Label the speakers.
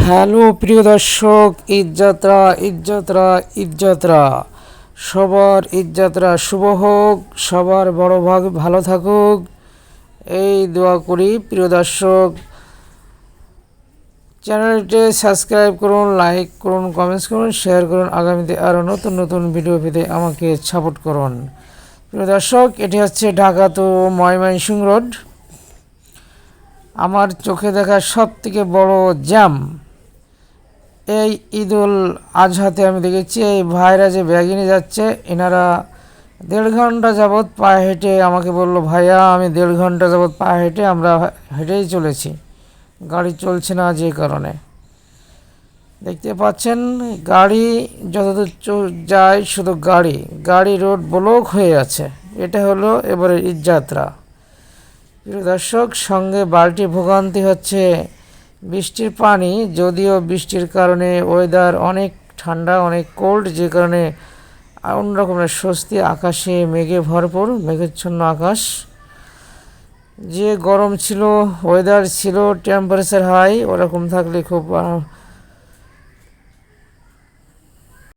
Speaker 1: Hello প্রিয় দর্শক, ঈদযাত্রা সবার ঈদযাত্রা শুভ হোক, সবার বড় ভাগ ভালো থাকুক এই দোয়া করি। প্রিয় দর্শক, চ্যানেলটি সাবস্ক্রাইব করুন, লাইক করুন, কমেন্টস করুন, শেয়ার করুন। আগামীতে আরও নতুন নতুন ভিডিও পেতে আমাকে সাপোর্ট করুন। প্রিয় দর্শক, এটি হচ্ছে ঢাকা টু ময়মনসিংহ রোড। আমার চোখে দেখা সব থেকে বড় জ্যাম এই ঈদুল আজহাতে আমি দেখেছি। এই ভাইরা যে ব্যাগ নিয়ে যাচ্ছে, এনারা 1.5 ঘন্টা যাবৎ পায়ে হেঁটে আমাকে বলল, ভাইয়া আমি 1.5 ঘন্টা যাবৎ পায়ে হেঁটে আমরা হেঁটেই চলেছি, গাড়ি চলছে না যে কারণে। দেখতে পাচ্ছেন গাড়ি যতদূর যায় শুধু গাড়ি রোড ব্লক হয়ে আছে। এটা হলো এবারে ঈদযাত্রা। প্রিয় দর্শক, সঙ্গে বালতি ভোগান্তি হচ্ছে বৃষ্টির পানি। যদিও বৃষ্টির কারণে ওয়েদার অনেক ঠান্ডা, অনেক কোল্ড, যে কারণে অন্যরকমের স্বস্তি। আকাশে মেঘে ভরপুর, মেঘাচ্ছন্ন আকাশ। যে গরম ছিল, ওয়েদার ছিল টেম্পারেচার হাই, ওরকম থাকলে খুব